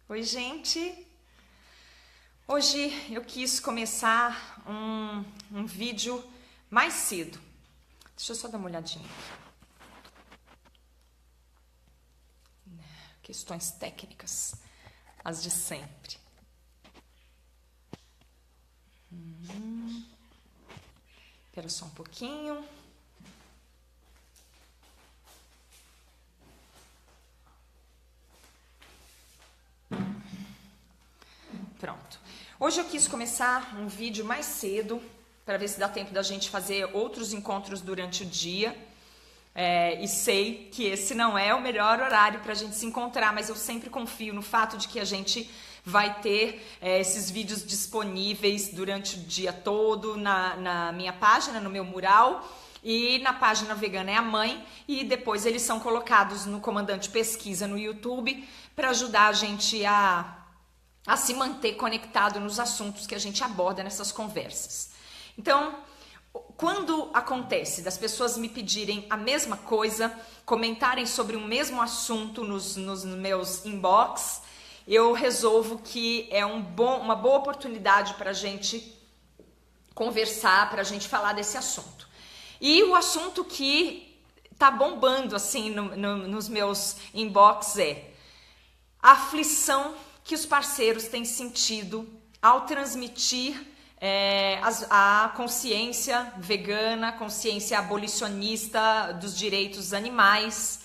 Oi, gente! Hoje eu quis começar um vídeo mais cedo. Deixa eu só dar uma olhadinha aqui. Questões técnicas, as de sempre. Espera só um pouquinho. Pronto. Hoje eu quis começar um vídeo mais cedo, para ver se dá tempo da gente fazer outros encontros durante o dia. E sei que esse não é o melhor horário para a gente se encontrar, mas eu sempre confio no fato de que a gente vai ter esses vídeos disponíveis durante o dia todo na minha página, no meu mural, e na página Vegana é a Mãe, e depois eles são colocados no Comandante Pesquisa no YouTube para ajudar a gente a se manter conectado nos assuntos que a gente aborda nessas conversas. Então, quando acontece das pessoas me pedirem a mesma coisa, comentarem sobre o mesmo assunto nos meus inbox, eu resolvo que é uma boa oportunidade para a gente conversar, para a gente falar desse assunto. E o assunto que tá bombando assim nos meus inbox é a aflição que os parceiros têm sentido ao transmitir a consciência vegana, consciência abolicionista dos direitos animais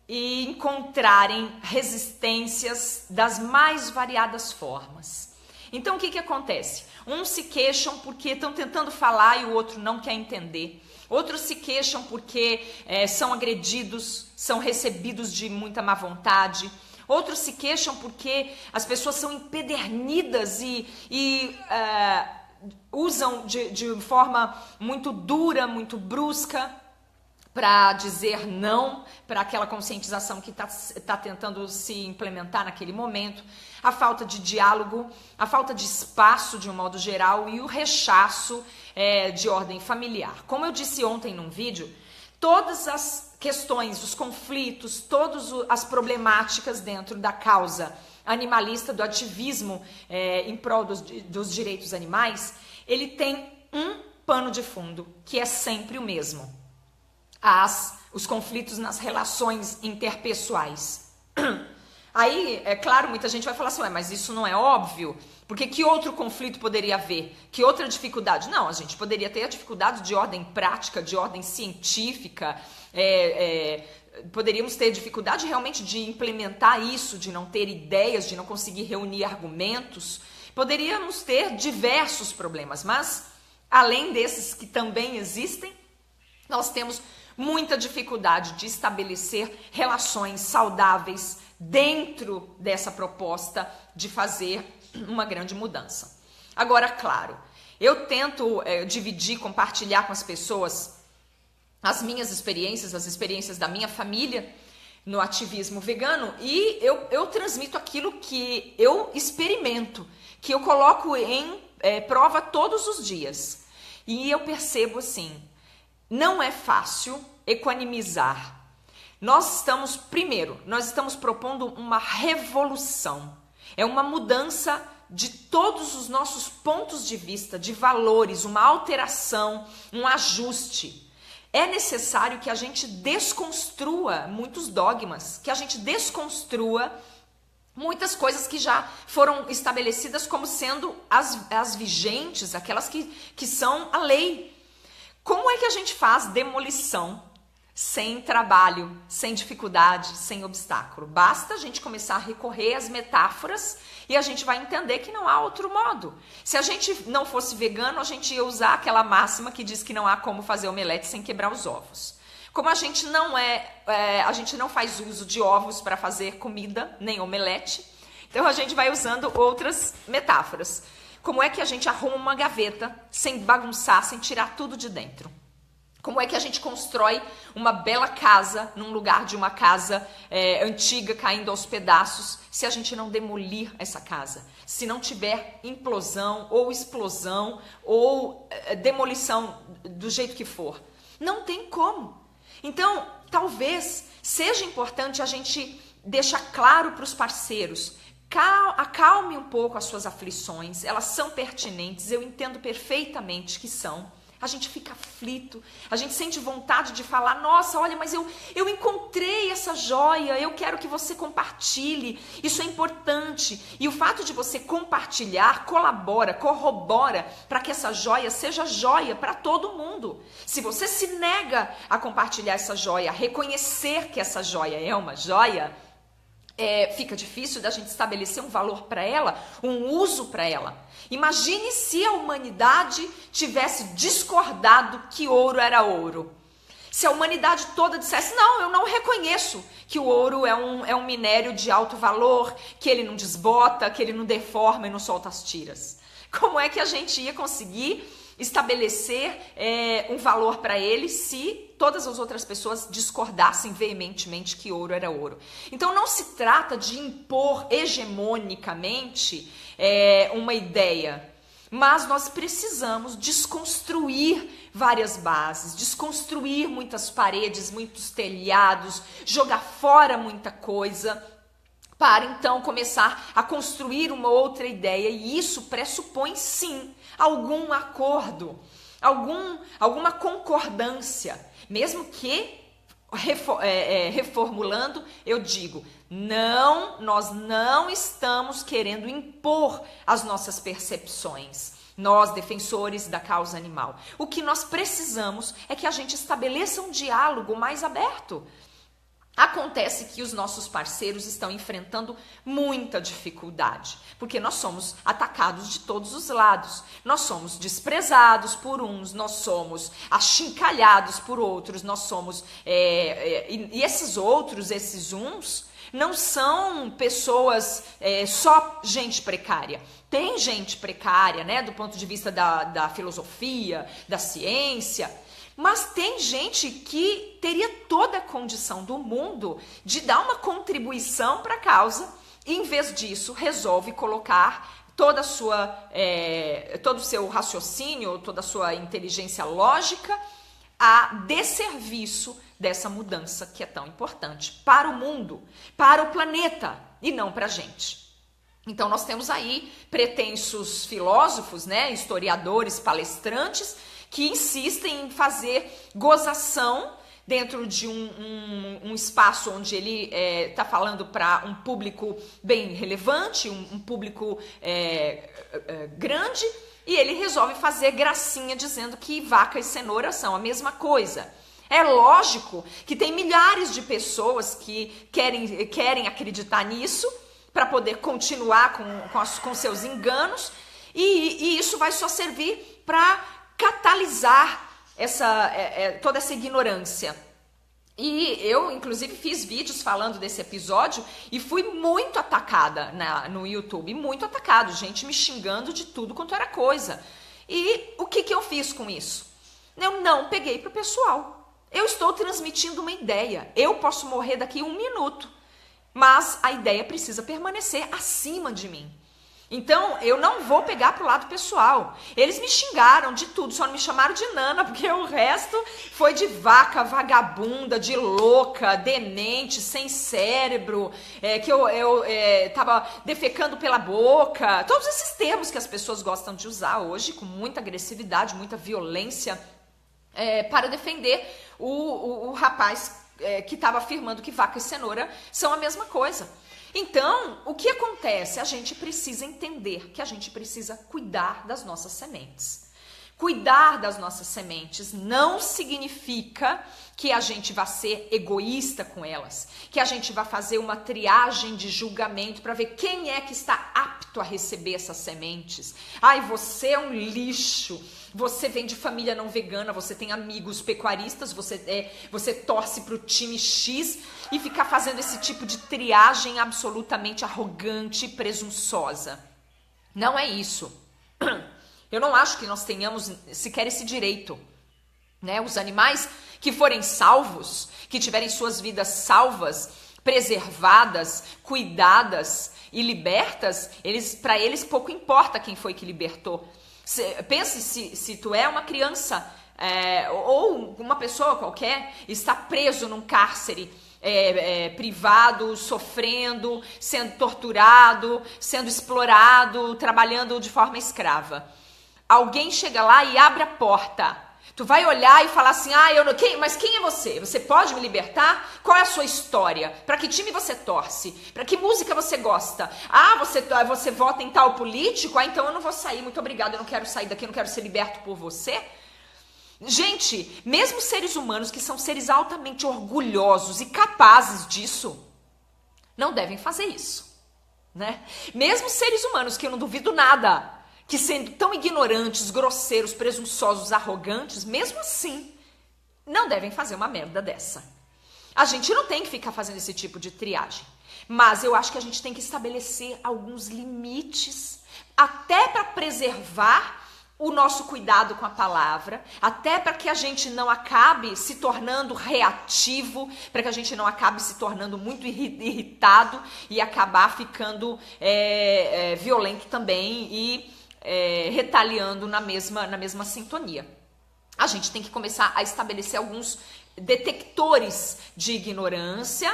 e encontrarem resistências das mais variadas formas. Então, o que acontece? Uns se queixam porque estão tentando falar e o outro não quer entender. Outros se queixam porque são agredidos, são recebidos de muita má vontade. Outros se queixam porque as pessoas são empedernidas e usam de forma muito dura, muito brusca para dizer não para aquela conscientização que tá tentando se implementar naquele momento. A falta de diálogo, a falta de espaço de um modo geral e o rechaço de ordem familiar. Como eu disse ontem num vídeo, todas as questões, os conflitos, todas as problemáticas dentro da causa animalista, do ativismo em prol dos direitos animais, ele tem um pano de fundo, que é sempre o mesmo. Os conflitos nas relações interpessoais. Aí, é claro, muita gente vai falar assim, mas isso não é óbvio? Porque que outro conflito poderia haver? Que outra dificuldade? Não, a gente poderia ter a dificuldade de ordem prática, de ordem científica, poderíamos ter dificuldade realmente de implementar isso, de não ter ideias, de não conseguir reunir argumentos. Poderíamos ter diversos problemas, mas além desses que também existem, nós temos muita dificuldade de estabelecer relações saudáveis dentro dessa proposta de fazer uma grande mudança. Agora, claro, eu tento dividir, compartilhar com as pessoas as minhas experiências, as experiências da minha família no ativismo vegano, e eu transmito aquilo que eu experimento, que eu coloco em prova todos os dias. E eu percebo assim, não é fácil equanimizar. Nós estamos propondo uma revolução. É uma mudança de todos os nossos pontos de vista, de valores, uma alteração, um ajuste. É necessário que a gente desconstrua muitos dogmas, que a gente desconstrua muitas coisas que já foram estabelecidas como sendo as vigentes, aquelas que são a lei. Como é que a gente faz demolição sem trabalho, sem dificuldade, sem obstáculo? Basta a gente começar a recorrer às metáforas e a gente vai entender que não há outro modo. Se a gente não fosse vegano, a gente ia usar aquela máxima que diz que não há como fazer omelete sem quebrar os ovos. Como a gente a gente não faz uso de ovos para fazer comida, nem omelete, então a gente vai usando outras metáforas. Como é que a gente arruma uma gaveta sem bagunçar, sem tirar tudo de dentro? Como é que a gente constrói uma bela casa num lugar de uma casa antiga caindo aos pedaços se a gente não demolir essa casa? Se não tiver implosão ou explosão ou demolição do jeito que for? Não tem como. Então, talvez seja importante a gente deixar claro para os parceiros acalme um pouco as suas aflições, elas são pertinentes, eu entendo perfeitamente que são. A gente fica aflito, a gente sente vontade de falar, nossa, olha, mas eu encontrei essa joia, eu quero que você compartilhe, isso é importante. E o fato de você compartilhar colabora, corrobora para que essa joia seja joia para todo mundo. Se você se nega a compartilhar essa joia, a reconhecer que essa joia é uma joia, fica difícil da gente estabelecer um valor para ela, um uso para ela. Imagine se a humanidade tivesse discordado que ouro era ouro. Se a humanidade toda dissesse, não, eu não reconheço que o ouro é um minério de alto valor, que ele não desbota, que ele não deforma e não solta as tiras. Como é que a gente ia conseguir estabelecer um valor para ele se todas as outras pessoas discordassem veementemente que ouro era ouro? Então não se trata de impor hegemonicamente uma ideia, mas nós precisamos desconstruir várias bases, desconstruir muitas paredes, muitos telhados, jogar fora muita coisa, para então começar a construir uma outra ideia, e isso pressupõe sim algum acordo, alguma concordância, mesmo que reformulando, eu digo, não, nós não estamos querendo impor as nossas percepções, nós defensores da causa animal. O que nós precisamos é que a gente estabeleça um diálogo mais aberto. Acontece que os nossos parceiros estão enfrentando muita dificuldade, porque nós somos atacados de todos os lados, nós somos desprezados por uns, nós somos achincalhados por outros, nós somos... e esses outros, esses uns, não são pessoas, só gente precária. Tem gente precária, né, do ponto de vista da filosofia, da ciência... Mas tem gente que teria toda a condição do mundo de dar uma contribuição para a causa e, em vez disso, resolve colocar todo o seu raciocínio, toda a sua inteligência lógica a desserviço dessa mudança que é tão importante para o mundo, para o planeta e não para a gente. Então nós temos aí pretensos filósofos, né, historiadores, palestrantes, que insistem em fazer gozação dentro de um espaço onde ele está falando para um público bem relevante, um público grande, e ele resolve fazer gracinha dizendo que vaca e cenoura são a mesma coisa. É lógico que tem milhares de pessoas que querem acreditar nisso para poder continuar com seus enganos, e isso vai só servir para catalisar toda essa ignorância. E eu, inclusive, fiz vídeos falando desse episódio e fui muito atacada no YouTube, muito atacado, gente me xingando de tudo quanto era coisa. E o que eu fiz com isso? Eu não peguei pro pessoal. Eu estou transmitindo uma ideia. Eu posso morrer daqui 1 minuto, mas a ideia precisa permanecer acima de mim. Então, eu não vou pegar pro lado pessoal. Eles me xingaram de tudo, só não me chamaram de nana, porque o resto foi de vaca, vagabunda, de louca, demente, sem cérebro, que eu tava defecando pela boca. Todos esses termos que as pessoas gostam de usar hoje, com muita agressividade, muita violência, para defender o rapaz que estava afirmando que vaca e cenoura são a mesma coisa. Então, o que acontece? A gente precisa entender que a gente precisa cuidar das nossas sementes. Cuidar das nossas sementes não significa que a gente vai ser egoísta com elas, que a gente vai fazer uma triagem de julgamento para ver quem é que está apto a receber essas sementes. Ai, você é um lixo, você vem de família não vegana, você tem amigos pecuaristas, você torce para o time X e ficar fazendo esse tipo de triagem absolutamente arrogante e presunçosa. Não é isso. Eu não acho que nós tenhamos sequer esse direito, né? Os animais que forem salvos, que tiverem suas vidas salvas, preservadas, cuidadas e libertas, para eles pouco importa quem foi que libertou. Pense se tu é uma criança ou uma pessoa qualquer, está preso num cárcere privado, sofrendo, sendo torturado, sendo explorado, trabalhando de forma escrava. Alguém chega lá e abre a porta. Tu vai olhar e falar assim, mas quem é você? Você pode me libertar? Qual é a sua história? Para que time você torce? Para que música você gosta? Você vota em tal político? Então eu não vou sair, muito obrigada, eu não quero sair daqui, eu não quero ser liberto por você. Gente, mesmo seres humanos que são seres altamente orgulhosos e capazes disso, não devem fazer isso, né? Mesmo seres humanos, que eu não duvido nada, que sendo tão ignorantes, grosseiros, presunçosos, arrogantes, mesmo assim, não devem fazer uma merda dessa. A gente não tem que ficar fazendo esse tipo de triagem, mas eu acho que a gente tem que estabelecer alguns limites, até para preservar o nosso cuidado com a palavra, até para que a gente não acabe se tornando reativo, para que a gente não acabe se tornando muito irritado e acabar ficando violento também e retaliando na mesma sintonia. A gente tem que começar a estabelecer alguns detectores de ignorância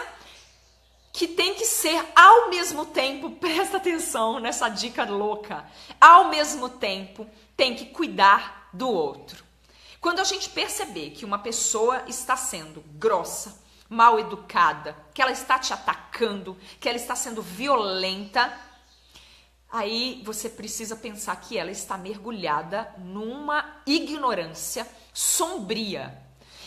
que tem que ser ao mesmo tempo, presta atenção nessa dica louca, ao mesmo tempo tem que cuidar do outro. Quando a gente perceber que uma pessoa está sendo grossa, mal educada, que ela está te atacando, que ela está sendo violenta, aí você precisa pensar que ela está mergulhada numa ignorância sombria.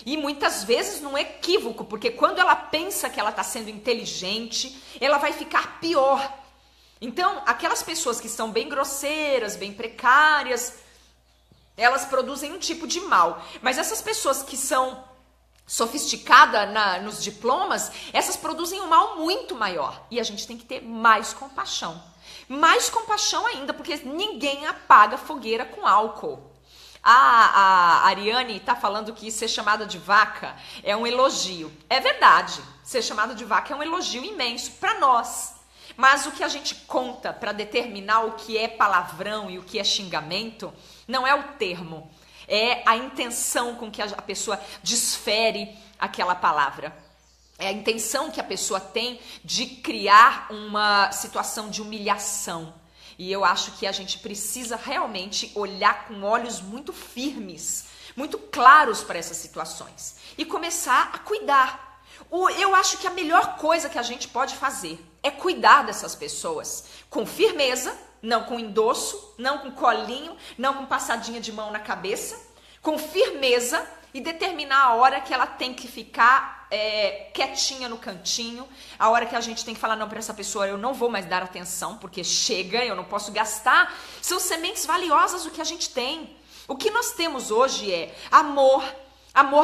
E muitas vezes num equívoco, porque quando ela pensa que ela está sendo inteligente, ela vai ficar pior. Então, aquelas pessoas que são bem grosseiras, bem precárias, elas produzem um tipo de mal. Mas essas pessoas que são sofisticadas nos diplomas, essas produzem um mal muito maior. E a gente tem que ter mais compaixão. Mais compaixão ainda, porque ninguém apaga fogueira com álcool. A Ariane está falando que ser chamada de vaca é um elogio. É verdade, ser chamada de vaca é um elogio imenso para nós. Mas o que a gente conta para determinar o que é palavrão e o que é xingamento não é o termo, é a intenção com que a pessoa desfere aquela palavra. É a intenção que a pessoa tem de criar uma situação de humilhação. E eu acho que a gente precisa realmente olhar com olhos muito firmes, muito claros para essas situações e começar a cuidar. Eu acho que a melhor coisa que a gente pode fazer é cuidar dessas pessoas com firmeza, não com endosso, não com colinho, não com passadinha de mão na cabeça, com firmeza e determinar a hora que ela tem que ficar quietinha no cantinho, a hora que a gente tem que falar, não, para essa pessoa eu não vou mais dar atenção, porque chega, eu não posso gastar. São sementes valiosas o que a gente tem. O que nós temos hoje é amor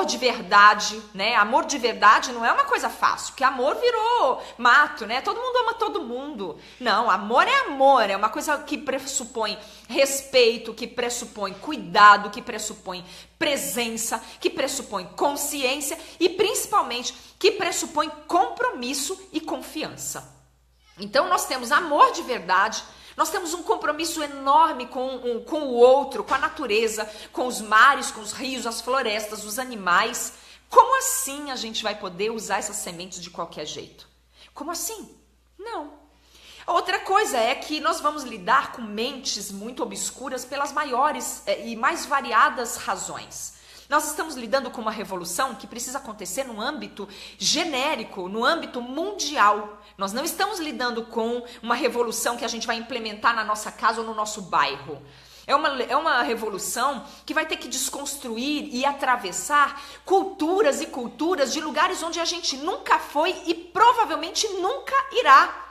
de verdade, né? Amor de verdade não é uma coisa fácil, porque amor virou mato, né? Todo mundo ama todo mundo. Não, amor, é uma coisa que pressupõe respeito, que pressupõe cuidado, que pressupõe presença, que pressupõe consciência e principalmente que pressupõe compromisso e confiança. Então nós temos amor de verdade. Nós temos um compromisso enorme com o outro, com a natureza, com os mares, com os rios, as florestas, os animais. Como assim a gente vai poder usar essas sementes de qualquer jeito? Como assim? Não. Outra coisa é que nós vamos lidar com mentes muito obscuras pelas maiores e mais variadas razões. Nós estamos lidando com uma revolução que precisa acontecer no âmbito genérico, no âmbito mundial. Nós não estamos lidando com uma revolução que a gente vai implementar na nossa casa ou no nosso bairro. É uma revolução que vai ter que desconstruir e atravessar culturas e culturas de lugares onde a gente nunca foi e provavelmente nunca irá.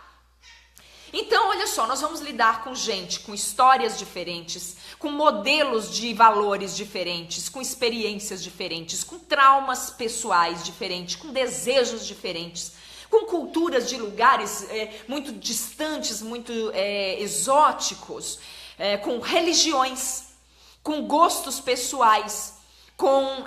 Então, olha só, nós vamos lidar com gente com histórias diferentes, com modelos de valores diferentes, com experiências diferentes, com traumas pessoais diferentes, com desejos diferentes, com culturas de lugares muito distantes, muito exóticos, com religiões, com gostos pessoais, com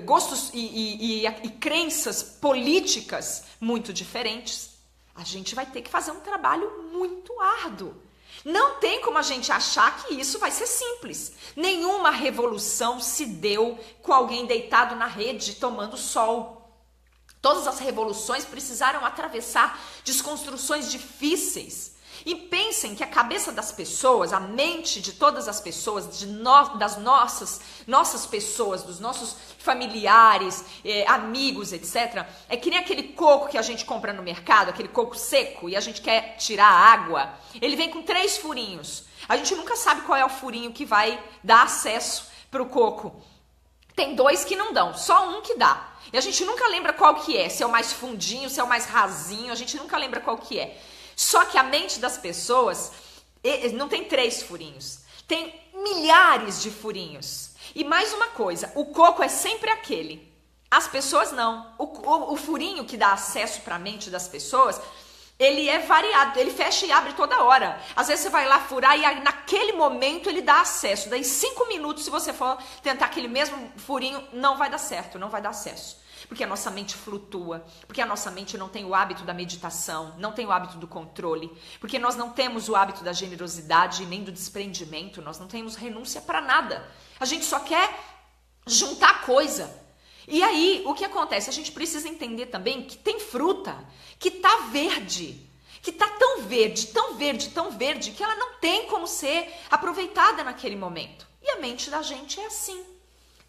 gostos e crenças políticas muito diferentes. A gente vai ter que fazer um trabalho muito árduo. Não tem como a gente achar que isso vai ser simples. Nenhuma revolução se deu com alguém deitado na rede tomando sol. Todas as revoluções precisaram atravessar desconstruções difíceis. E pensem que a cabeça das pessoas, a mente de todas as pessoas, das nossas pessoas, dos nossos familiares, amigos, etc., é que nem aquele coco que a gente compra no mercado, aquele coco seco, e a gente quer tirar a água. Ele vem com 3 furinhos. A gente nunca sabe qual é o furinho que vai dar acesso para o coco. Tem 2 que não dão, só um que dá. E a gente nunca lembra qual que é, se é o mais fundinho, se é o mais rasinho, a gente nunca lembra qual que é. Só que a mente das pessoas não tem 3 furinhos, tem milhares de furinhos. E mais uma coisa, o coco é sempre aquele. As pessoas não. O furinho que dá acesso para a mente das pessoas, ele é variado, ele fecha e abre toda hora. Às vezes você vai lá furar e aí, naquele momento ele dá acesso. Daí 5 minutos, se você for tentar aquele mesmo furinho, não vai dar certo, não vai dar acesso. Porque a nossa mente flutua, porque a nossa mente não tem o hábito da meditação, não tem o hábito do controle, porque nós não temos o hábito da generosidade nem do desprendimento, nós não temos renúncia para nada. A gente só quer juntar coisa. E aí, o que acontece? A gente precisa entender também que tem fruta que tá verde, que tá tão verde, tão verde, tão verde, que ela não tem como ser aproveitada naquele momento. E a mente da gente é assim.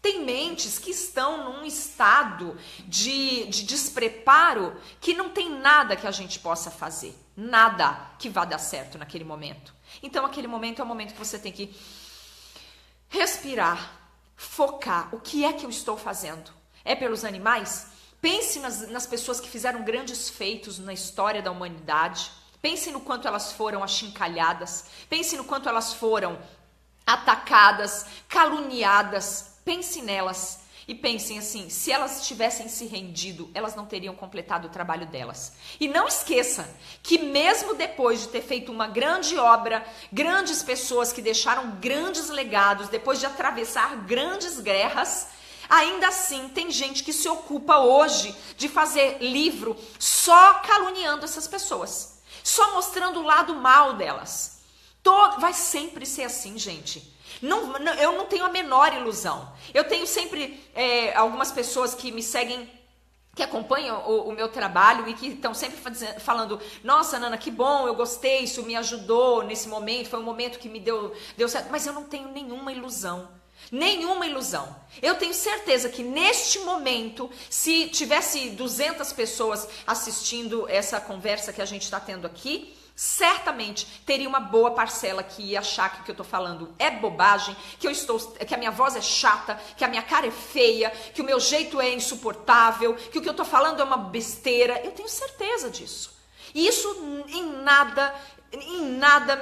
Tem mentes que estão num estado de despreparo que não tem nada que a gente possa fazer. Nada que vá dar certo naquele momento. Então, aquele momento é o momento que você tem que respirar, focar. O que é que eu estou fazendo? É pelos animais? Pense nas pessoas que fizeram grandes feitos na história da humanidade. Pense no quanto elas foram achincalhadas. Pense no quanto elas foram atacadas, caluniadas. Pense nelas e pensem assim, se elas tivessem se rendido, elas não teriam completado o trabalho delas. E não esqueça que mesmo depois de ter feito uma grande obra, grandes pessoas que deixaram grandes legados, depois de atravessar grandes guerras, ainda assim tem gente que se ocupa hoje de fazer livro só caluniando essas pessoas, só mostrando o lado mal delas. Vai sempre ser assim, gente. Eu não tenho a menor ilusão. Eu tenho sempre algumas pessoas que me seguem, que acompanham o meu trabalho e que estão sempre falando, nossa, Nana, que bom, eu gostei, isso me ajudou nesse momento, foi um momento que me deu certo. Mas eu não tenho nenhuma ilusão. Nenhuma ilusão. Eu tenho certeza que neste momento, se tivesse 200 pessoas assistindo essa conversa que a gente está tendo aqui, certamente teria uma boa parcela que ia achar que o que eu tô falando é bobagem, que a minha voz é chata, que a minha cara é feia, que o meu jeito é insuportável, que o que eu tô falando é uma besteira. Eu tenho certeza disso. E isso em nada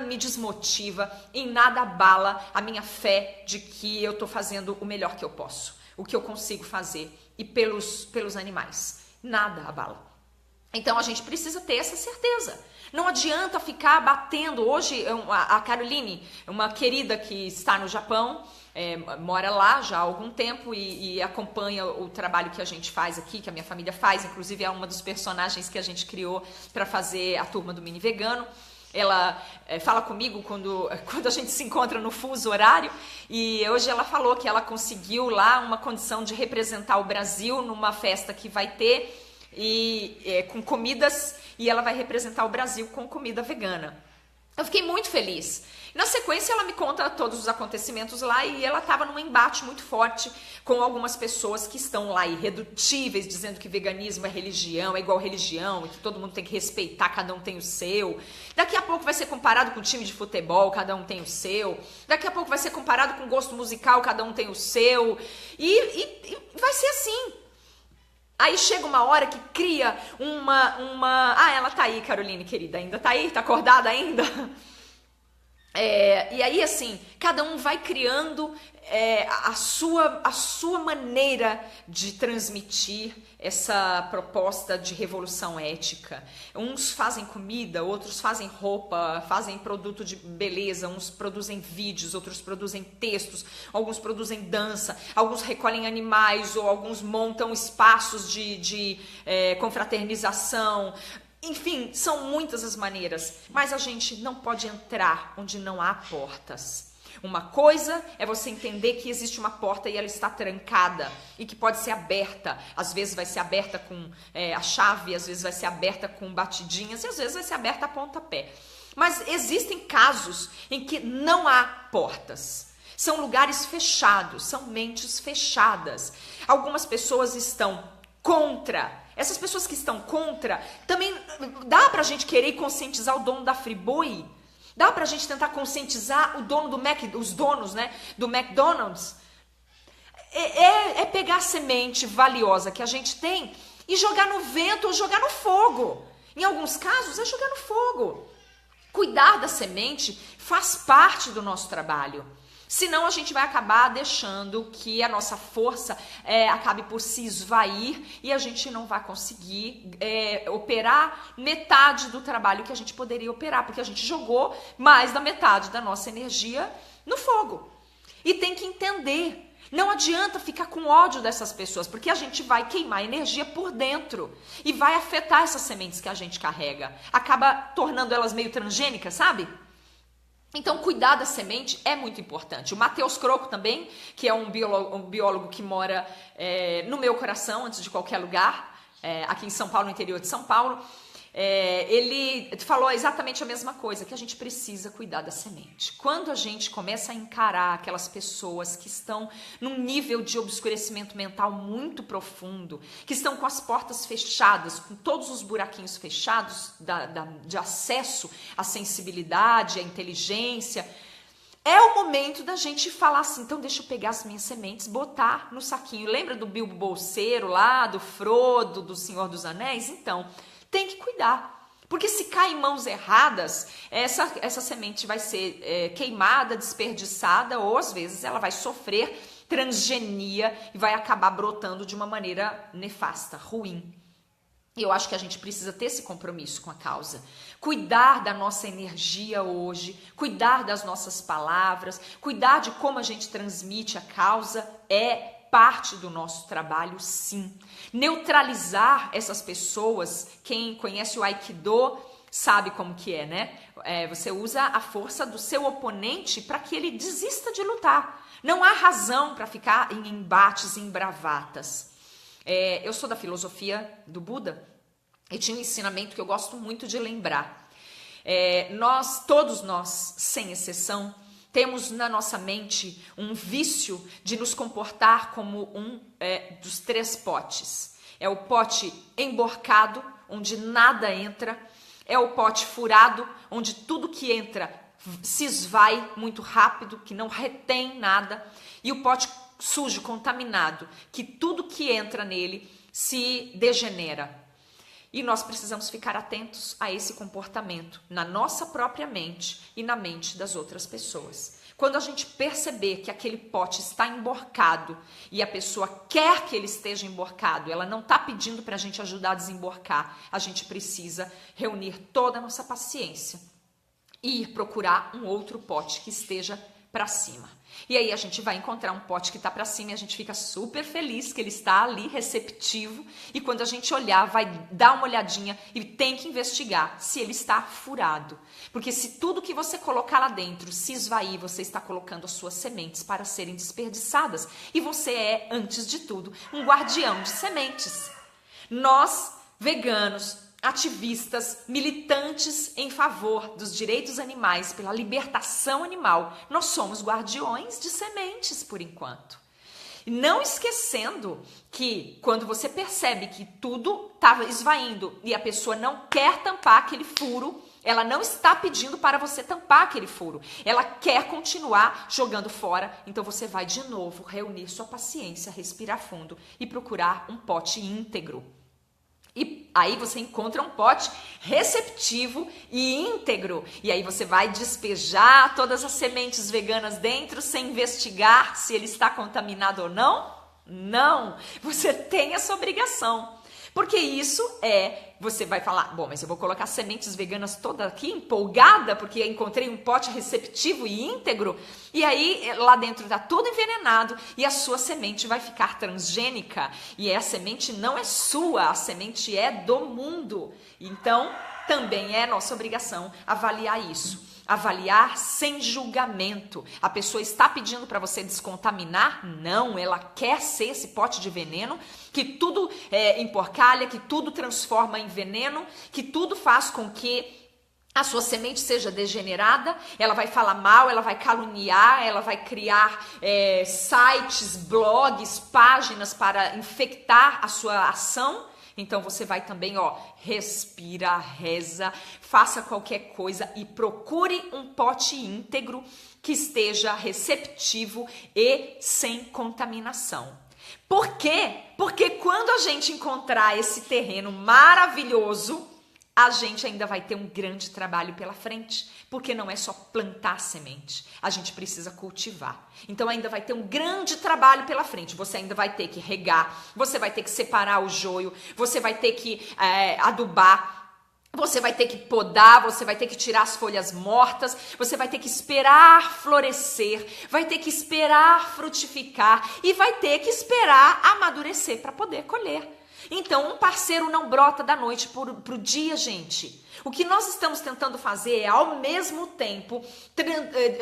me desmotiva, em nada abala a minha fé de que eu tô fazendo o melhor que eu posso, o que eu consigo fazer e pelos animais. Nada abala. Então a gente precisa ter essa certeza. Não adianta ficar batendo. Hoje, a Caroline, uma querida que está no Japão, mora lá já há algum tempo e acompanha o trabalho que a gente faz aqui, que a minha família faz. Inclusive, é uma dos personagens que a gente criou para fazer a turma do Mini Vegano. Ela fala comigo quando a gente se encontra no fuso horário, e hoje ela falou que ela conseguiu lá uma condição de representar o Brasil numa festa que vai ter, com comidas, e ela vai representar o Brasil com comida vegana. Eu fiquei muito feliz. Na sequência, ela me conta todos os acontecimentos lá, e ela estava num embate muito forte com algumas pessoas que estão lá irredutíveis, dizendo que veganismo é religião, é igual religião, e que todo mundo tem que respeitar, cada um tem o seu. Daqui a pouco vai ser comparado com time de futebol, cada um tem o seu. Daqui a pouco vai ser comparado com gosto musical, cada um tem o seu. E vai ser assim. Aí chega uma hora que cria uma... Ah, ela tá aí, Caroline, querida, ainda tá aí? Tá acordada ainda? E aí, assim, cada um vai criando a sua maneira de transmitir essa proposta de revolução ética. Uns fazem comida, outros fazem roupa, fazem produto de beleza, uns produzem vídeos, outros produzem textos, alguns produzem dança, alguns recolhem animais, ou alguns montam espaços de confraternização. Enfim, são muitas as maneiras, mas a gente não pode entrar onde não há portas. Uma coisa é você entender que existe uma porta e ela está trancada e que pode ser aberta. Às vezes vai ser aberta com a chave, às vezes vai ser aberta com batidinhas e às vezes vai ser aberta a pontapé. Mas existem casos em que não há portas. São lugares fechados, são mentes fechadas. Algumas pessoas estão contra. Essas pessoas que estão contra, também dá pra gente querer conscientizar o dono da Friboi? Dá pra gente tentar conscientizar o dono do os donos, né, do McDonald's? É pegar a semente valiosa que a gente tem e jogar no vento ou jogar no fogo. Em alguns casos é jogar no fogo. Cuidar da semente faz parte do nosso trabalho. Senão a gente vai acabar deixando que a nossa força acabe por se esvair e a gente não vai conseguir operar metade do trabalho que a gente poderia operar, porque a gente jogou mais da metade da nossa energia no fogo. E tem que entender. Não adianta ficar com ódio dessas pessoas, porque a gente vai queimar energia por dentro e vai afetar essas sementes que a gente carrega. Acaba tornando elas meio transgênicas, sabe? Então, cuidar da semente é muito importante. O Matheus Croco também, que é um biólogo que mora no meu coração, antes de qualquer lugar, aqui em São Paulo, no interior de São Paulo, ele falou exatamente a mesma coisa, que a gente precisa cuidar da semente. Quando a gente começa a encarar aquelas pessoas que estão num nível de obscurecimento mental muito profundo, que estão com as portas fechadas, com todos os buraquinhos fechados de acesso à sensibilidade, à inteligência, é o momento da gente falar assim, então deixa eu pegar as minhas sementes, botar no saquinho. Lembra do Bilbo Bolseiro lá, do Frodo, do Senhor dos Anéis? Então, tem que cuidar, porque se cai em mãos erradas, essa semente vai ser queimada, desperdiçada, ou às vezes ela vai sofrer transgenia e vai acabar brotando de uma maneira nefasta, ruim. E eu acho que a gente precisa ter esse compromisso com a causa. Cuidar da nossa energia hoje, cuidar das nossas palavras, cuidar de como a gente transmite a causa parte do nosso trabalho, sim. Neutralizar essas pessoas, quem conhece o Aikido sabe como que é, né? Você usa a força do seu oponente para que ele desista de lutar. Não há razão para ficar em embates, em bravatas. Eu sou da filosofia do Buda e tinha um ensinamento que eu gosto muito de lembrar. Todos nós, sem exceção, temos na nossa mente um vício de nos comportar como dos 3 potes. É o pote emborcado, onde nada entra. É o pote furado, onde tudo que entra se esvai muito rápido, que não retém nada. E o pote sujo, contaminado, que tudo que entra nele se degenera. E nós precisamos ficar atentos a esse comportamento na nossa própria mente e na mente das outras pessoas. Quando a gente perceber que aquele pote está emborcado e a pessoa quer que ele esteja emborcado, ela não está pedindo para a gente ajudar a desemborcar, a gente precisa reunir toda a nossa paciência e ir procurar um outro pote que esteja para cima. E aí a gente vai encontrar um pote que está para cima e a gente fica super feliz que ele está ali receptivo, e quando a gente olhar, vai dar uma olhadinha e tem que investigar se ele está furado. Porque se tudo que você colocar lá dentro se esvair, você está colocando as suas sementes para serem desperdiçadas. E você é, antes de tudo, um guardião de sementes. Nós, veganos, ativistas, militantes em favor dos direitos animais, pela libertação animal, nós somos guardiões de sementes por enquanto. E não esquecendo que quando você percebe que tudo está esvaindo e a pessoa não quer tampar aquele furo, ela não está pedindo para você tampar aquele furo, ela quer continuar jogando fora, então você vai de novo reunir sua paciência, respirar fundo e procurar um pote íntegro. E aí você encontra um pote receptivo e íntegro. E aí você vai despejar todas as sementes veganas dentro sem investigar se ele está contaminado ou não? Não! Você tem essa obrigação. Porque isso você vai falar, bom, mas eu vou colocar sementes veganas toda aqui empolgada porque encontrei um pote receptivo e íntegro, e aí lá dentro está tudo envenenado e a sua semente vai ficar transgênica, e a semente não é sua, a semente é do mundo. Então, também é nossa obrigação avaliar isso. Avaliar sem julgamento. A pessoa está pedindo para você descontaminar? Não, ela quer ser esse pote de veneno, que tudo emporcalha, que tudo transforma em veneno, que tudo faz com que a sua semente seja degenerada. Ela vai falar mal, ela vai caluniar, ela vai criar sites, blogs, páginas para infectar a sua ação. Então você vai também, respira, reza, faça qualquer coisa e procure um pote íntegro que esteja receptivo e sem contaminação. Por quê? Porque quando a gente encontrar esse terreno maravilhoso, a gente ainda vai ter um grande trabalho pela frente, porque não é só plantar semente, a gente precisa cultivar. Então ainda vai ter um grande trabalho pela frente, você ainda vai ter que regar, você vai ter que separar o joio, você vai ter que adubar, você vai ter que podar, você vai ter que tirar as folhas mortas, você vai ter que esperar florescer, vai ter que esperar frutificar e vai ter que esperar amadurecer para poder colher. Então, um parceiro não brota da noite para o dia, gente. O que nós estamos tentando fazer é, ao mesmo tempo,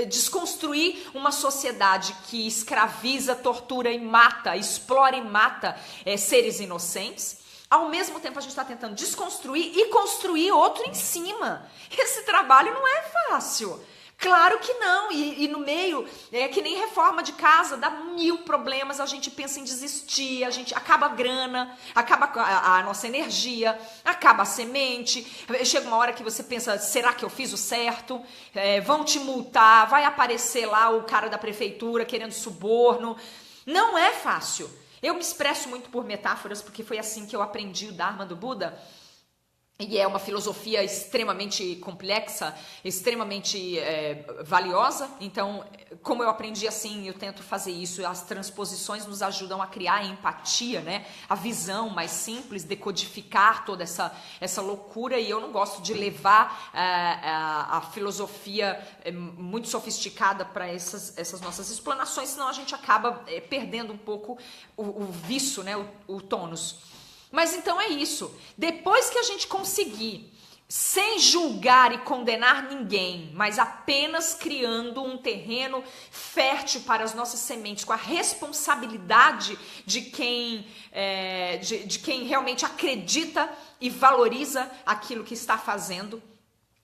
desconstruir uma sociedade que escraviza, tortura e mata, explora e mata seres inocentes. Ao mesmo tempo, a gente está tentando desconstruir e construir outro em cima. Esse trabalho não é fácil. Claro que não, e no meio, é que nem reforma de casa, dá 1000 problemas, a gente pensa em desistir, a gente acaba a grana, acaba a nossa energia, acaba a semente, chega uma hora que você pensa, será que eu fiz o certo? Vão te multar, vai aparecer lá o cara da prefeitura querendo suborno, não é fácil. Eu me expresso muito por metáforas, porque foi assim que eu aprendi o Dharma do Buda. E é uma filosofia extremamente complexa, extremamente valiosa. Então, como eu aprendi assim, eu tento fazer isso. As transposições nos ajudam a criar a empatia, né? A visão mais simples, decodificar toda essa loucura. E eu não gosto de levar a filosofia muito sofisticada para essas nossas explanações, senão a gente acaba perdendo um pouco o vício, né? O tônus. Mas então é isso, depois que a gente conseguir, sem julgar e condenar ninguém, mas apenas criando um terreno fértil para as nossas sementes, com a responsabilidade de quem realmente acredita e valoriza aquilo que está fazendo,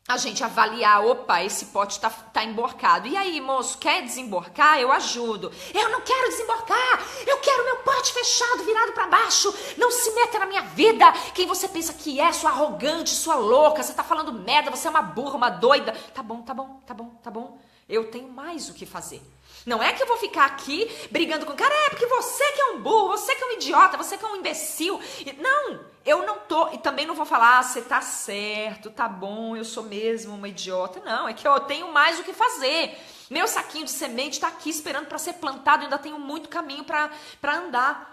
a gente avaliar, opa, esse pote tá emborcado. E aí, moço, quer desemborcar? Eu ajudo. Eu não quero desemborcar, eu quero meu pote fechado, virado para baixo. Não se meta na minha vida. Quem você pensa que é, sua arrogante, sua louca, você tá falando merda, você é uma burra, uma doida. Tá bom. Eu tenho mais o que fazer. Não é que eu vou ficar aqui brigando com o cara, porque você que é um burro, você que é um idiota, você que é um imbecil. Não, eu não tô, e também não vou falar, você tá certo, tá bom, eu sou mesmo uma idiota. Não, é que eu tenho mais o que fazer. Meu saquinho de semente tá aqui esperando para ser plantado, eu ainda tenho muito caminho para andar.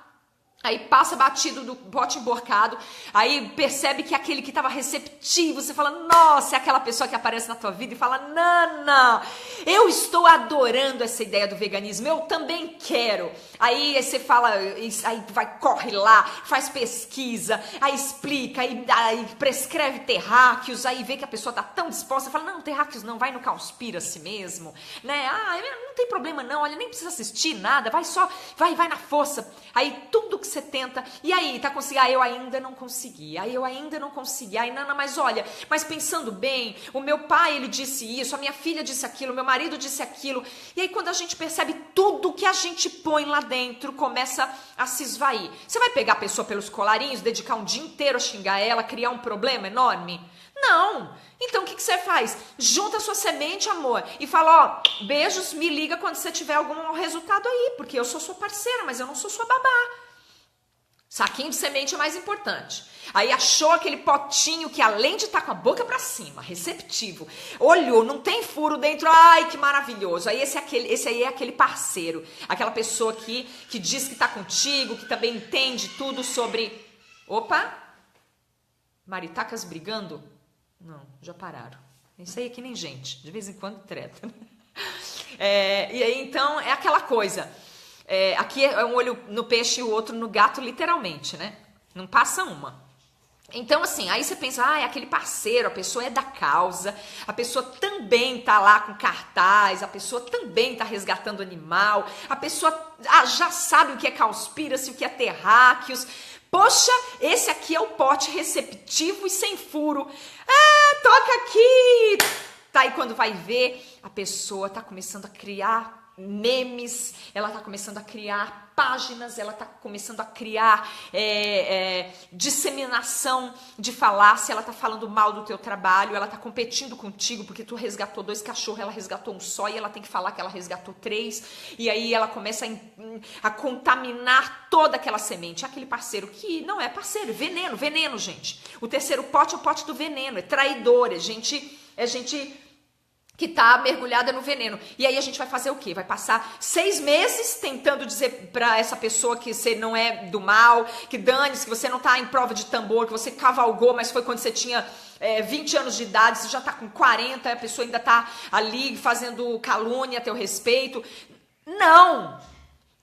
Aí passa batido do pote emborcado, aí percebe que aquele que estava receptivo, você fala, nossa, é aquela pessoa que aparece na tua vida e fala, Nana, eu estou adorando essa ideia do veganismo, eu também quero. Aí você fala, aí corre lá, faz pesquisa, aí explica, aí prescreve terráqueos, aí vê que a pessoa está tão disposta, fala, não, terráqueos não, vai no Cowspiracy mesmo, né? Não tem problema não, olha, nem precisa assistir nada, vai na força. Aí tudo que você tenta, e aí, tá conseguindo? Eu ainda não consegui, aí Nana, mas olha, mas pensando bem, o meu pai, ele disse isso, a minha filha disse aquilo, o meu marido disse aquilo, e aí quando a gente percebe tudo que a gente põe lá dentro, começa a se esvair. Você vai pegar a pessoa pelos colarinhos, dedicar um dia inteiro a xingar ela, criar um problema enorme? Não! Então o que você faz? Junta a sua semente, amor, e fala, beijos, me liga quando você tiver algum resultado aí, porque eu sou sua parceira, mas eu não sou sua babá. Saquinho de semente é mais importante. Aí achou aquele potinho que além de estar com a boca pra cima, receptivo, olhou, não tem furo dentro, ai que maravilhoso. Aí esse aí é aquele parceiro, aquela pessoa que diz que tá contigo, que também entende tudo sobre... Opa! Maritacas brigando? Não, já pararam. Isso aí é que nem gente, de vez em quando treta. E aí então é aquela coisa... aqui é um olho no peixe e o outro no gato, literalmente, né? Não passa uma. Então, assim, aí você pensa, é aquele parceiro, a pessoa é da causa, a pessoa também tá lá com cartaz, a pessoa também tá resgatando animal, a pessoa já sabe o que é Cowspiracy, o que é terráqueos. Poxa, esse aqui é o pote receptivo e sem furo. Toca aqui! Tá, e quando vai ver, a pessoa tá começando a criar memes, ela tá começando a criar páginas, ela tá começando a criar disseminação de falácia, ela tá falando mal do teu trabalho, ela tá competindo contigo porque tu resgatou 2 cachorros, ela resgatou um só e ela tem que falar que ela resgatou 3, e aí ela começa a contaminar toda aquela semente, aquele parceiro que não é parceiro, veneno, gente. O terceiro pote é o pote do veneno, é traidor, é gente que tá mergulhada no veneno. E aí a gente vai fazer o quê? Vai passar 6 meses tentando dizer pra essa pessoa que você não é do mal, que dane-se, que você não tá em prova de tambor, que você cavalgou, mas foi quando você tinha 20 anos de idade, você já tá com 40, a pessoa ainda tá ali fazendo calúnia a teu respeito. Não!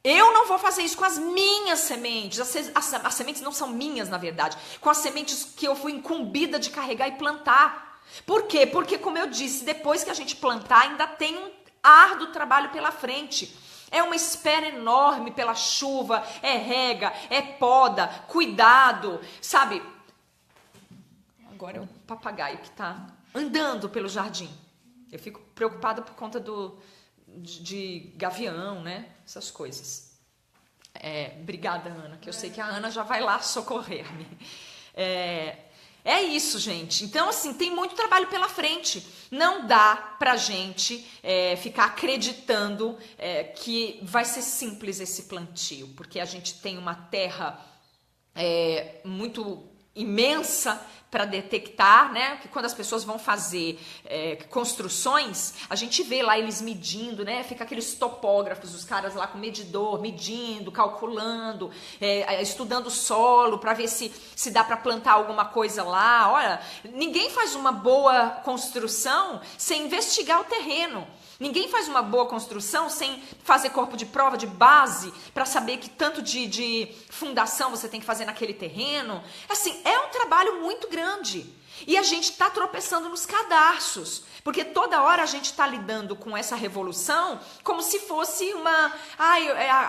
Eu não vou fazer isso com as minhas sementes. As sementes não são minhas, na verdade. Com as sementes que eu fui incumbida de carregar e plantar. Por quê? Porque, como eu disse, depois que a gente plantar, ainda tem um árduo trabalho pela frente. É uma espera enorme pela chuva, é rega, é poda, cuidado, sabe? Agora é um papagaio que está andando pelo jardim. Eu fico preocupada por conta de gavião, né? Essas coisas. Obrigada, Ana, que eu sei que a Ana já vai lá socorrer-me. É isso, gente. Então, assim, tem muito trabalho pela frente. Não dá pra gente ficar acreditando que vai ser simples esse plantio, porque a gente tem uma terra muito imensa para detectar, né? Que quando as pessoas vão fazer construções, a gente vê lá eles medindo, né? Fica aqueles topógrafos, os caras lá com medidor, medindo, calculando, estudando o solo para ver se dá para plantar alguma coisa lá. Olha, ninguém faz uma boa construção sem investigar o terreno. Ninguém faz uma boa construção sem fazer corpo de prova, de base, para saber que tanto de fundação você tem que fazer naquele terreno. Assim, é um trabalho muito grande. E a gente está tropeçando nos cadarços, porque toda hora a gente está lidando com essa revolução como se fosse uma...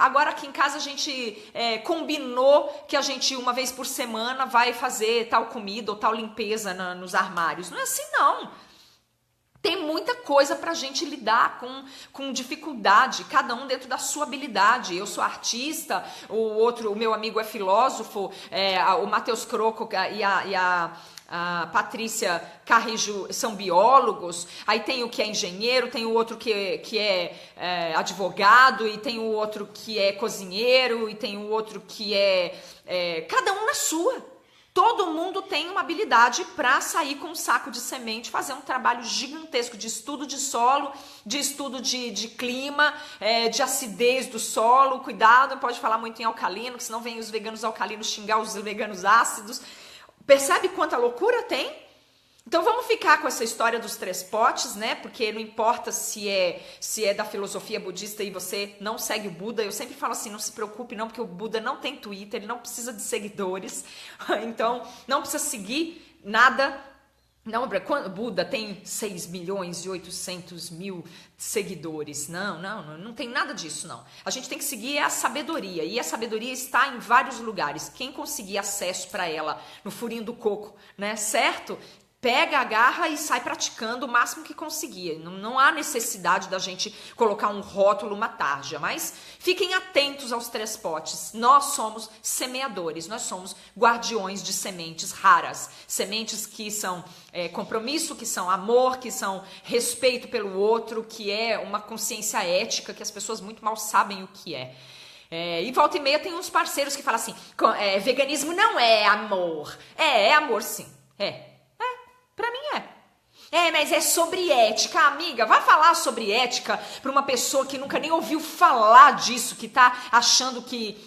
agora aqui em casa a gente combinou que a gente, uma vez por semana, vai fazer tal comida ou tal limpeza nos armários. Não é assim, não. Tem muita coisa para a gente lidar com dificuldade, cada um dentro da sua habilidade. Eu sou artista, o meu amigo é filósofo, o Matheus Croco e a Patrícia Carrijo são biólogos, aí tem o que é engenheiro, tem o outro que é advogado, e tem o outro que é cozinheiro, e tem o outro que cada um na sua. Todo mundo tem uma habilidade para sair com um saco de semente, fazer um trabalho gigantesco de estudo de solo, de estudo de clima, de acidez do solo. Cuidado, não pode falar muito em alcalino, que senão vem os veganos alcalinos xingar os veganos ácidos. Percebe quanta loucura tem? Então vamos ficar com essa história dos 3 potes, né? Porque não importa se é da filosofia budista e você não segue o Buda. Eu sempre falo assim, não se preocupe não, porque o Buda não tem Twitter, ele não precisa de seguidores. Então não precisa seguir nada. Não, o Buda tem 6.800.000 seguidores. Não tem nada disso, não. A gente tem que seguir a sabedoria, e a sabedoria está em vários lugares. Quem conseguir acesso para ela no furinho do coco, né? Certo? Pega, agarra e sai praticando o máximo que conseguir. Não há necessidade da gente colocar um rótulo, uma tarja, mas fiquem atentos aos 3 potes. Nós somos semeadores, nós somos guardiões de sementes raras. Sementes que são compromisso, que são amor, que são respeito pelo outro, que é uma consciência ética, que as pessoas muito mal sabem o que é. E volta e meia tem uns parceiros que falam assim, veganismo não é amor. É amor sim, Pra mim mas é sobre ética, amiga. Vai falar sobre ética pra uma pessoa que nunca nem ouviu falar disso, que tá achando que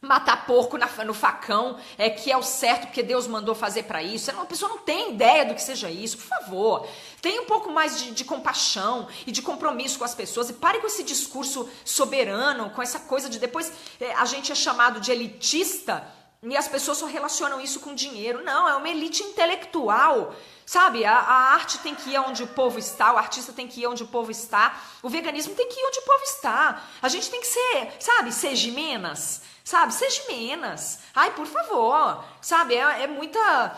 matar porco no facão que é o certo porque Deus mandou fazer pra isso. Uma pessoa não tem ideia do que seja isso. Por favor, tenha um pouco mais de compaixão e de compromisso com as pessoas e pare com esse discurso soberano, com essa coisa de depois a gente é chamado de elitista E as pessoas só relacionam isso com dinheiro. Não, é uma elite intelectual, sabe? A arte tem que ir onde o povo está, o artista tem que ir onde o povo está, o veganismo tem que ir onde o povo está. A gente tem que ser, sabe, seja menos, sabe? Seja menos. Ai, por favor, sabe? É muita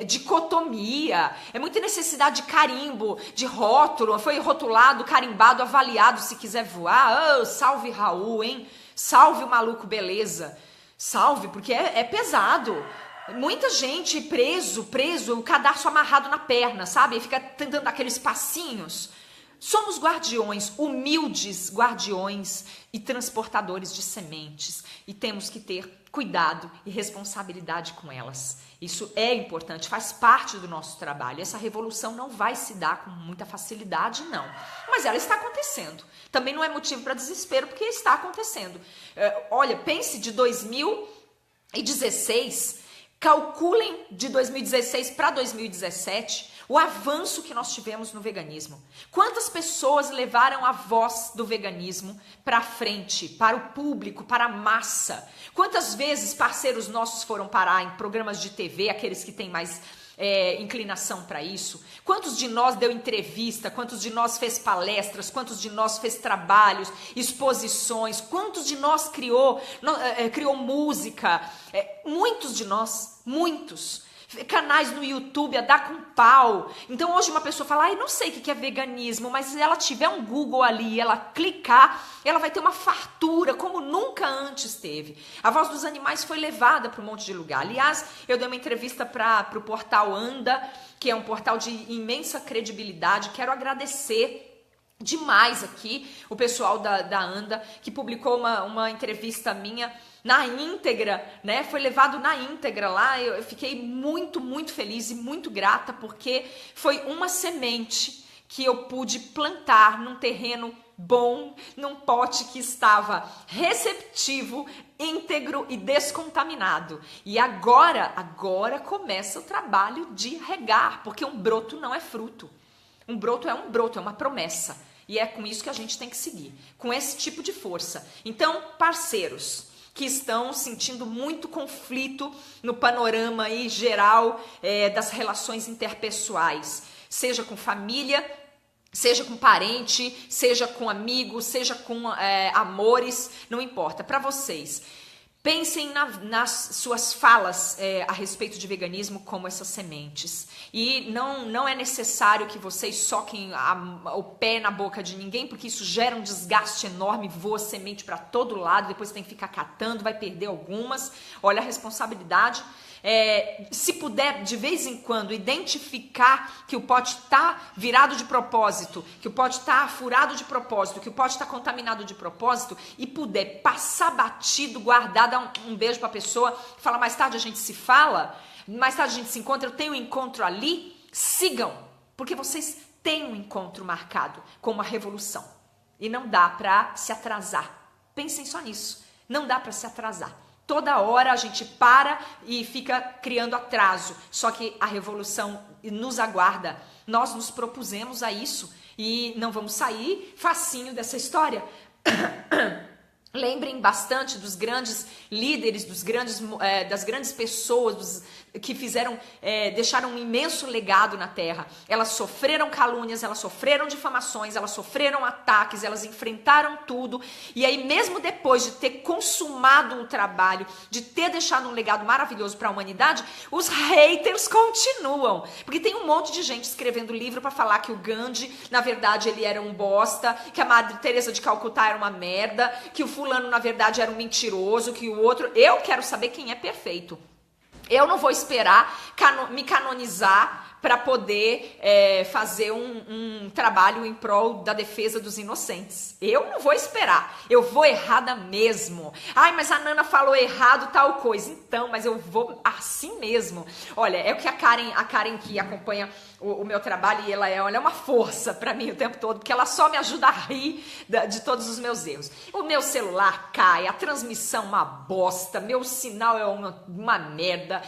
dicotomia, é muita necessidade de carimbo, de rótulo, foi rotulado, carimbado, avaliado, se quiser voar. Oh, salve Raul, hein? Salve o maluco, beleza. Salve, porque é pesado. Muita gente preso, o cadarço amarrado na perna, sabe? E fica tentando dar aqueles passinhos. Somos guardiões, humildes guardiões e transportadores de sementes. E temos que ter cuidado e responsabilidade com elas. Isso é importante, faz parte do nosso trabalho. Essa revolução não vai se dar com muita facilidade, não. Mas ela está acontecendo. Também não é motivo para desespero, porque está acontecendo. Olha, pense de 2016, calculem de 2016 para 2017 o avanço que nós tivemos no veganismo. Quantas pessoas levaram a voz do veganismo para frente, para o público, para a massa? Quantas vezes parceiros nossos foram parar em programas de TV, aqueles que têm mais inclinação para isso? Quantos de nós deu entrevista? Quantos de nós fez palestras? Quantos de nós fez trabalhos, exposições? Quantos de nós criou música? Muitos de nós, muitos. Canais no YouTube a dar com pau. Então hoje uma pessoa fala, não sei o que é veganismo, mas se ela tiver um Google ali, ela clicar, ela vai ter uma fartura como nunca antes teve. A Voz dos Animais foi levada para um monte de lugar. Aliás, eu dei uma entrevista para o portal Anda, que é um portal de imensa credibilidade. Quero agradecer demais aqui o pessoal da Anda, que publicou uma entrevista minha na íntegra, né? Foi levado na íntegra lá. Eu fiquei muito, muito feliz e muito grata, porque foi uma semente que eu pude plantar num terreno bom, num pote que estava receptivo, íntegro e descontaminado. E agora começa o trabalho de regar, porque um broto não é fruto. Um broto, é uma promessa. E é com isso que a gente tem que seguir, com esse tipo de força. Então, parceiros que estão sentindo muito conflito no panorama aí geral das relações interpessoais, seja com família, seja com parente, seja com amigo, seja com amores, não importa. Para vocês, pensem nas suas falas a respeito de veganismo como essas sementes. E não é necessário que vocês soquem o pé na boca de ninguém, porque isso gera um desgaste enorme, voa semente para todo lado, depois tem que ficar catando, vai perder algumas. Olha a responsabilidade. Se puder, de vez em quando, identificar que o pote está virado de propósito, que o pote está furado de propósito, que o pote está contaminado de propósito, e puder passar batido, guardar, dar um beijo para a pessoa, falar mais tarde a gente se fala, mais tarde a gente se encontra, eu tenho um encontro ali, sigam, porque vocês têm um encontro marcado com uma revolução, e não dá para se atrasar. Pensem só nisso, não dá para se atrasar. Toda hora a gente para e fica criando atraso, só que a revolução nos aguarda. Nós nos propusemos a isso e não vamos sair facinho dessa história. Lembrem bastante dos grandes líderes, das grandes pessoas que deixaram um imenso legado na Terra. Elas sofreram calúnias, elas sofreram difamações, elas sofreram ataques, elas enfrentaram tudo. E aí, mesmo depois de ter consumado o trabalho, de ter deixado um legado maravilhoso para a humanidade, os haters continuam. Porque tem um monte de gente escrevendo livro para falar que o Gandhi, na verdade, ele era um bosta, que a Madre Teresa de Calcutá era uma merda, que o fulano, na verdade, era um mentiroso, que o outro... Eu quero saber quem é perfeito. Eu não vou esperar me canonizar para poder fazer um trabalho em prol da defesa dos inocentes. Eu não vou esperar. Eu vou errada mesmo. Ai, mas a Nana falou errado tal coisa. Então, mas eu vou assim mesmo. Olha, é o que a Karen que acompanha o meu trabalho, e ela é uma força para mim o tempo todo, porque ela só me ajuda a rir de todos os meus erros. O meu celular cai, a transmissão uma bosta, meu sinal é uma merda,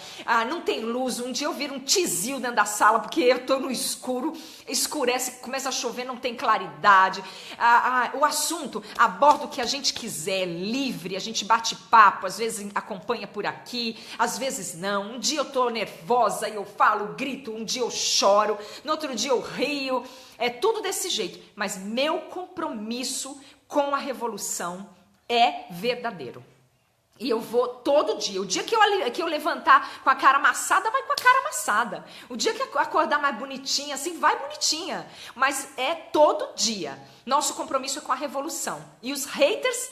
não tem luz. Um dia eu viro um tizil dentro da sala, sala porque eu tô no escuro, escurece, começa a chover, não tem claridade. O assunto aborda o que a gente quiser, livre, a gente bate papo, às vezes acompanha por aqui, às vezes não. Um dia eu tô nervosa e eu falo, grito, um dia eu choro, no outro dia eu rio, é tudo desse jeito. Mas meu compromisso com a revolução é verdadeiro. E eu vou todo dia. O dia que eu levantar com a cara amassada, vai com a cara amassada. O dia que eu acordar mais bonitinha, assim, vai bonitinha. Mas é todo dia. Nosso compromisso é com a revolução. E os haters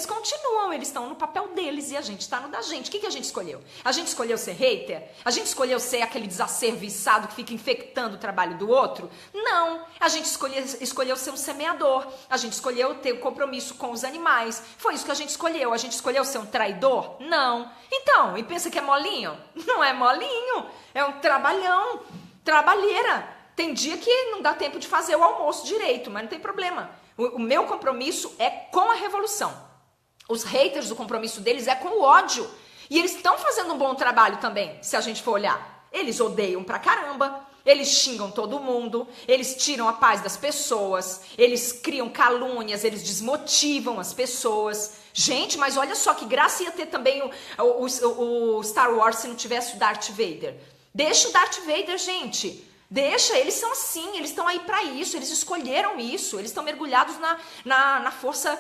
continuam. Eles estão no papel deles e a gente está no da gente. O que a gente escolheu? A gente escolheu ser hater? A gente escolheu ser aquele desacerviçado que fica infectando o trabalho do outro? Não. A gente escolheu ser um semeador. A gente escolheu ter um compromisso com os animais. Foi isso que a gente escolheu. A gente escolheu ser um traidor? Não. Então, e pensa que é molinho? Não é molinho. É um trabalhão. Trabalheira. Tem dia que não dá tempo de fazer o almoço direito, mas não tem problema. O meu compromisso é com a revolução. Os haters, o compromisso deles é com o ódio. E eles estão fazendo um bom trabalho também, se a gente for olhar. Eles odeiam pra caramba, eles xingam todo mundo, eles tiram a paz das pessoas, eles criam calúnias, eles desmotivam as pessoas. Gente, mas olha só que graça ia ter também o Star Wars se não tivesse o Darth Vader. Deixa o Darth Vader, gente. Deixa, eles são assim, eles estão aí para isso, eles escolheram isso, eles estão mergulhados na força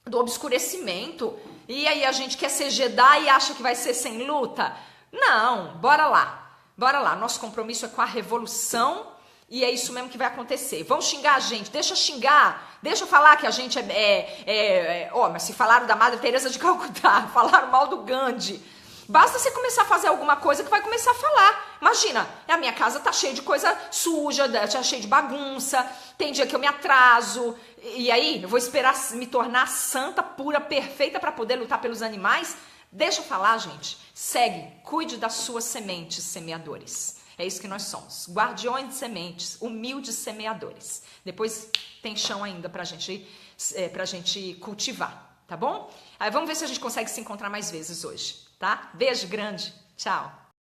do obscurecimento. E aí a gente quer ser Jedi e acha que vai ser sem luta? Não, bora lá, nosso compromisso é com a revolução e é isso mesmo que vai acontecer. Vão xingar a gente, deixa xingar, deixa falar que a gente mas se falaram da Madre Teresa de Calcutá, falaram mal do Gandhi. Basta você começar a fazer alguma coisa que vai começar a falar. Imagina, a minha casa tá cheia de coisa suja, tá cheia de bagunça, tem dia que eu me atraso, e aí eu vou esperar me tornar santa, pura, perfeita para poder lutar pelos animais? Deixa eu falar, gente. Segue, cuide das suas sementes, semeadores. É isso que nós somos, guardiões de sementes, humildes semeadores. Depois tem chão ainda pra gente cultivar, tá bom? Aí vamos ver se a gente consegue se encontrar mais vezes hoje. Tá? Beijo grande. Tchau.